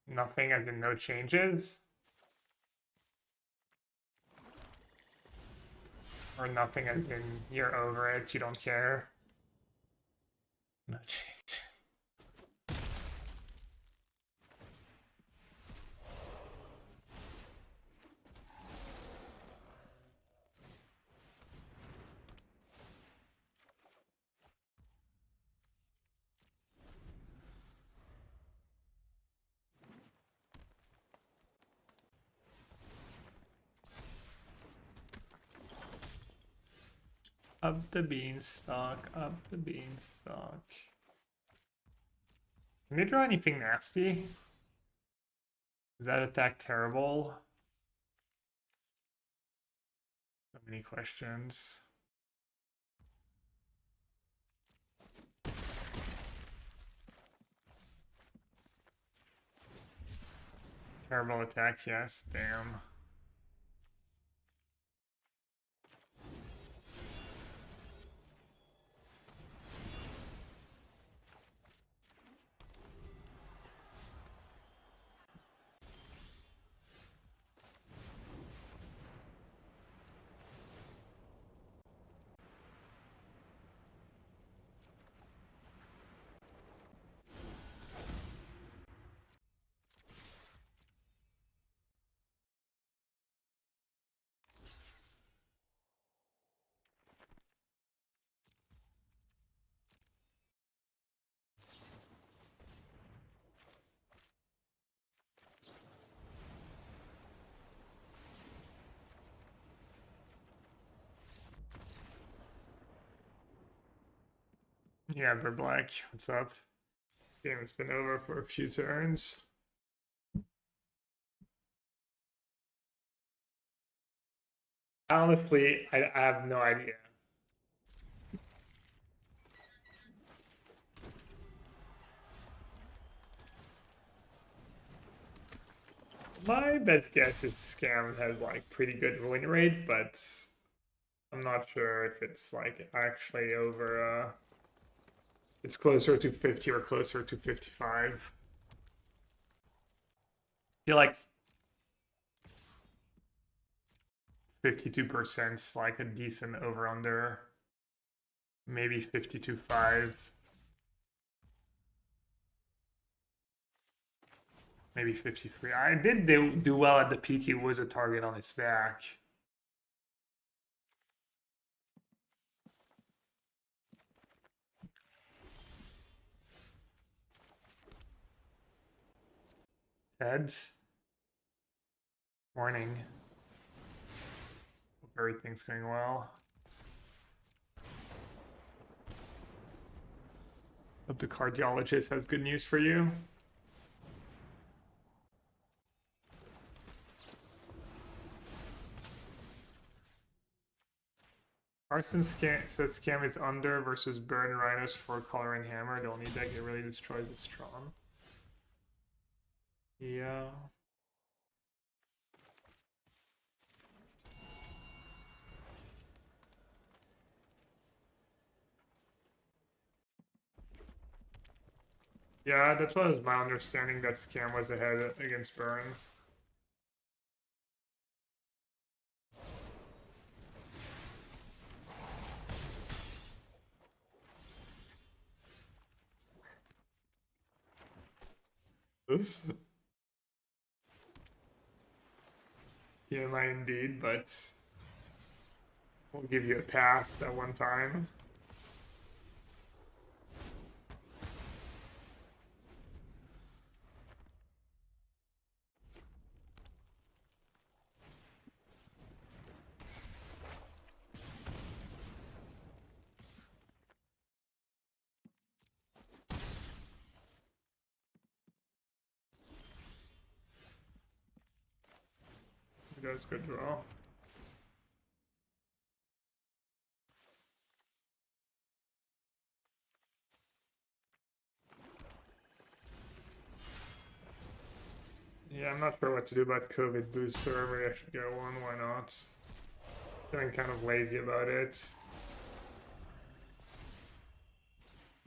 Nothing, as in no changes? Or nothing as in you're over it, you don't care? No change. Up the beanstalk, up the beanstalk. Can they draw anything nasty? Is that attack terrible? So many questions. Terrible attack, yes, damn. Yeah, Black, what's up? Game has been over for a few turns. Honestly, I have no idea. My best guess is Scam has like pretty good win rate, but I'm not sure if it's like actually over. It's closer to 50 or closer to 55. I feel like 52% is like a decent over under. Maybe 52.5. Maybe 53. I did do well at the PT was a target on its back. Heads. Morning. Hope everything's going well. Hope the cardiologist has good news for you. Carson says Scam is under versus Burn Rhinos for Color and Hammer. The only deck that really destroys is Tron. Yeah. Yeah, that was my understanding that Scam was ahead against Burn. TMI indeed, but we'll give you a pass that one time. That's good draw. Yeah, I'm not sure what to do about COVID boost server. I should get one, why not? Feeling kind of lazy about it.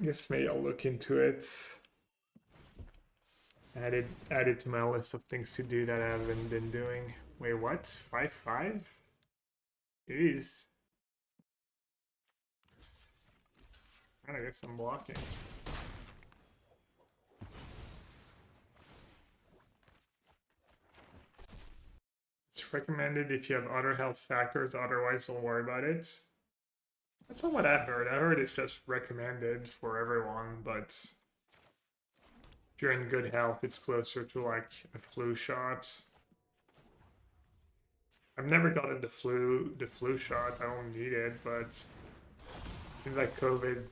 Guess maybe I'll look into it. Add it to my list of things to do that I haven't been doing. Wait, what? 5-5? Jeez. I guess I'm blocking. It's recommended if you have other health factors, otherwise don't worry about it. That's not what I heard. I heard it's just recommended for everyone, but if you're in good health, it's closer to like a flu shot. I've never gotten the flu shot. I don't need it, but it seems like COVID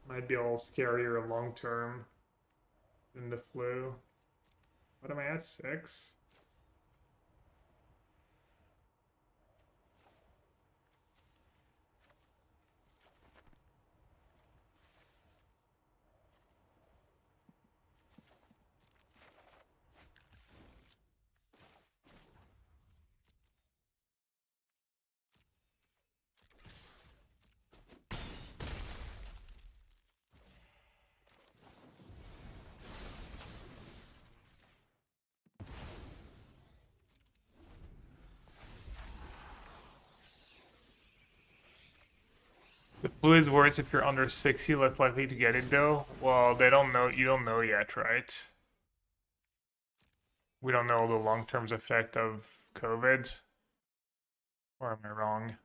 might be a little scarier long term than the flu. What am I at? 6? The flu is worse if you're under 60, less likely to get it though. Well, they don't know. You don't know yet, right? We don't know the long-term effect of COVID. Or am I wrong?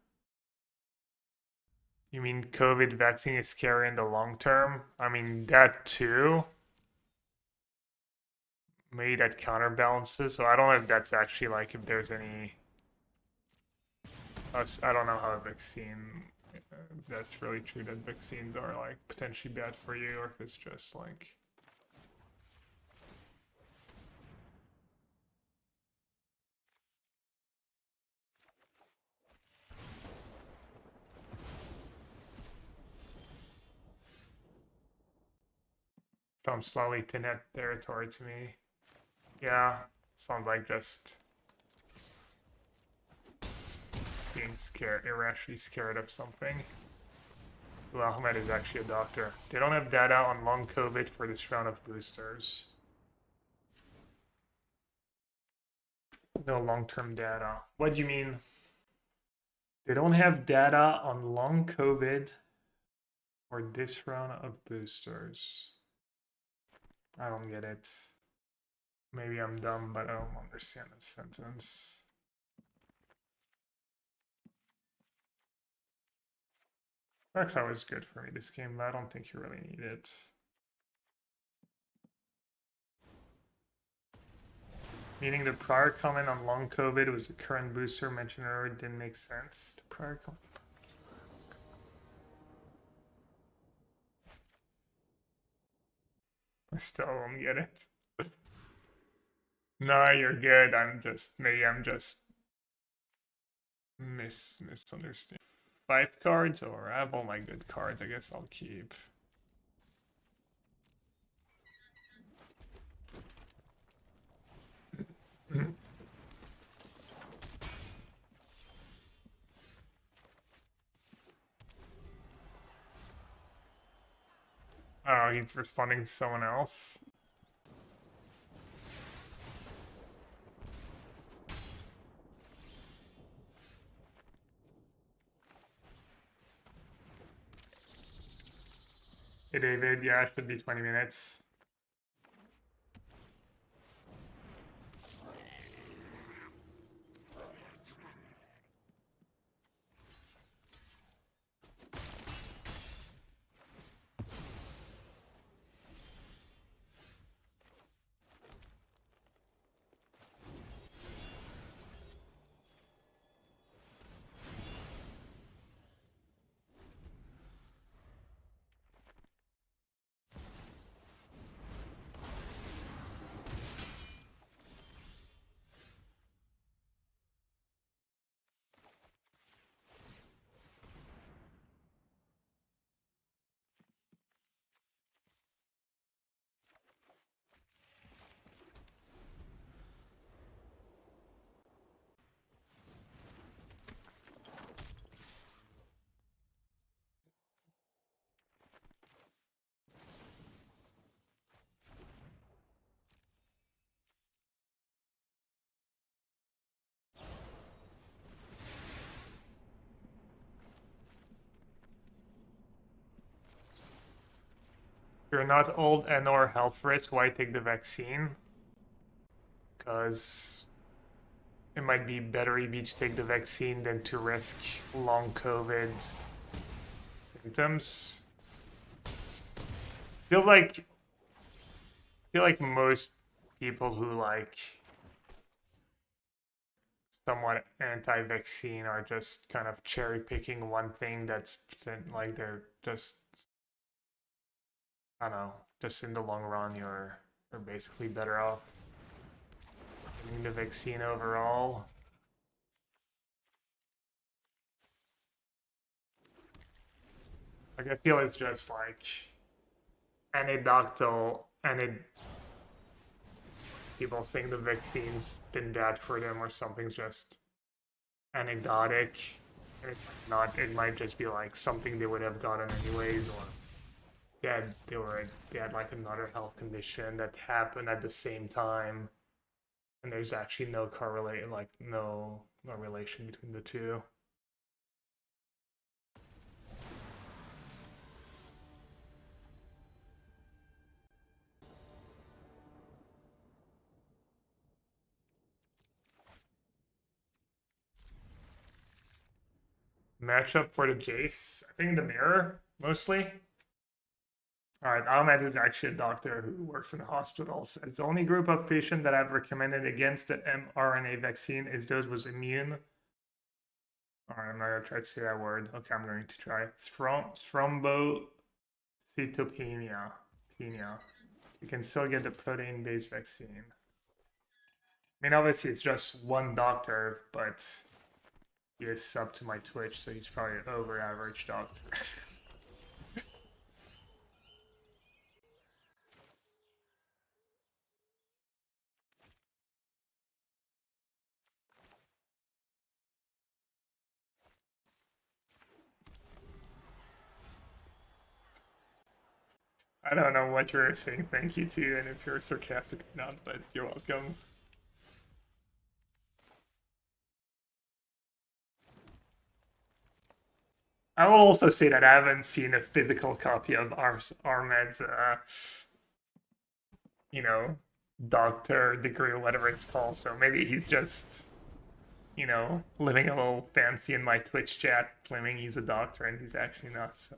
You mean COVID vaccine is scary in the long term? I mean, that too. Maybe that counterbalances. So I don't know if that's actually like, if there's any. I don't know how a vaccine. If that's really true that vaccines are like potentially bad for you, or if it's just like. Some slightly thin head territory to me. Yeah, Sounds like just being scared, irrationally scared of something. Well, Ahmed is actually a doctor. They don't have data on long COVID for this round of boosters. No long-term data. What do you mean? They don't have data on long COVID for this round of boosters. I don't get it. Maybe I'm dumb, but I don't understand the sentence. That's always good for me this game, but I don't think you really need it. Meaning the prior comment on long COVID was the current booster mentioned earlier didn't make sense. The prior comment. I still don't get it. No, you're good. Maybe I'm just misunderstanding. 5 cards, or I have all my good cards. I guess I'll keep. Oh, he's responding to someone else. Hey David, yeah, it should be 20 minutes. If you're not old and or health risk, why take the vaccine? Because it might be better if you take the vaccine than to risk long COVID symptoms. Feel like most people who like somewhat anti-vaccine are just kind of cherry picking one thing that's like they're just, I don't know, just in the long run you're basically better off getting the vaccine overall. Like I feel it's just like anecdotal, people think the vaccine's been bad for them or something's just anecdotic. And it's not, it might just be like something they would have gotten anyways, or they had like another health condition that happened at the same time, and there's actually no correlate, like no relation between the two. Matchup for the Jace, I think the mirror mostly. Alright, Ahmed, who's actually a doctor who works in hospitals, says the only group of patients that I've recommended against the mRNA vaccine is those with immune. Alright, I'm not gonna try to say that word. Okay, I'm going to try. Thrombocytopenia. You can still get the protein-based vaccine. I mean, obviously it's just one doctor, but he is sub to my Twitch, so he's probably an over-average doctor. I don't know what you're saying thank you to, and if you're sarcastic or not, but you're welcome. I will also say that I haven't seen a physical copy of Ahmed's, you know, doctor degree or whatever it's called. So maybe he's just, you know, living a little fancy in my Twitch chat, claiming he's a doctor and he's actually not. So,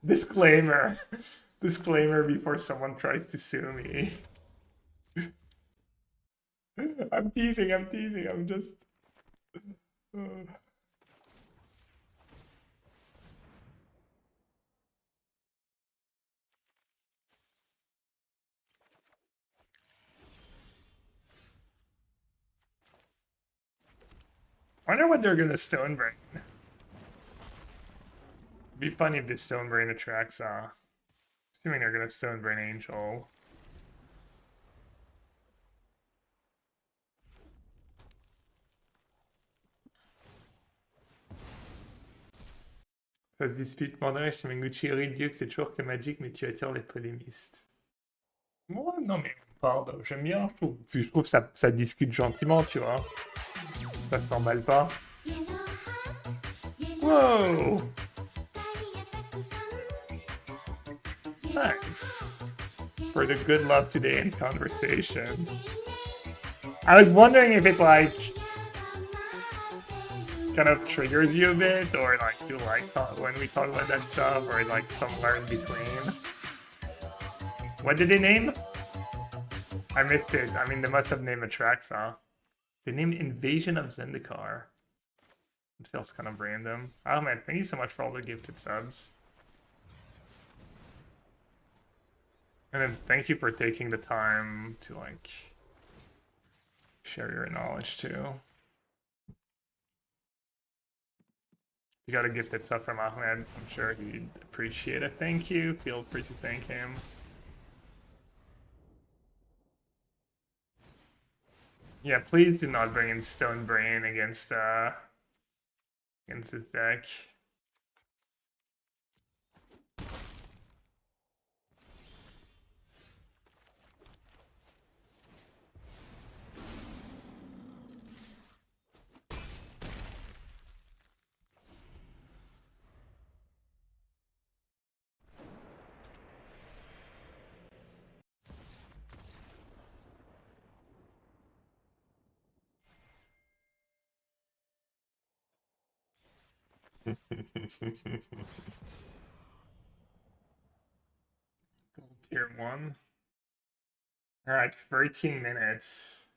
disclaimer, disclaimer before someone tries to sue me. I'm teasing. I'm just. I wonder what they're gonna stone brain. It'd be funny if the stone brain attracts assuming they're gonna stone brain Angel. Ça se dispute modéré chez Menguchiri, Dieu que c'est toujours que Magic, mais tu attires les polémistes. Moi, non mais pardon, j'aime bien, je trouve que ça discute gentiment, tu vois. Ça s'emballe pas. Whoa! Thanks for the good love today in conversation. I was wondering if it like kind of triggers you a bit, or like you like when we talk about that stuff, or like somewhere in between. What did they name? I missed it. I mean, they must have named a track, huh? They named Invasion of Zendikar. It feels kind of random. Oh man, thank you so much for all the gifted subs. And then thank you for taking the time to like share your knowledge too. You got a gifted sub from Ahmed. I'm sure he'd appreciate it. Thank you. Feel free to thank him. Yeah, please do not bring in Stone Brain against this deck. Gold tier 1. Alright, 13 minutes.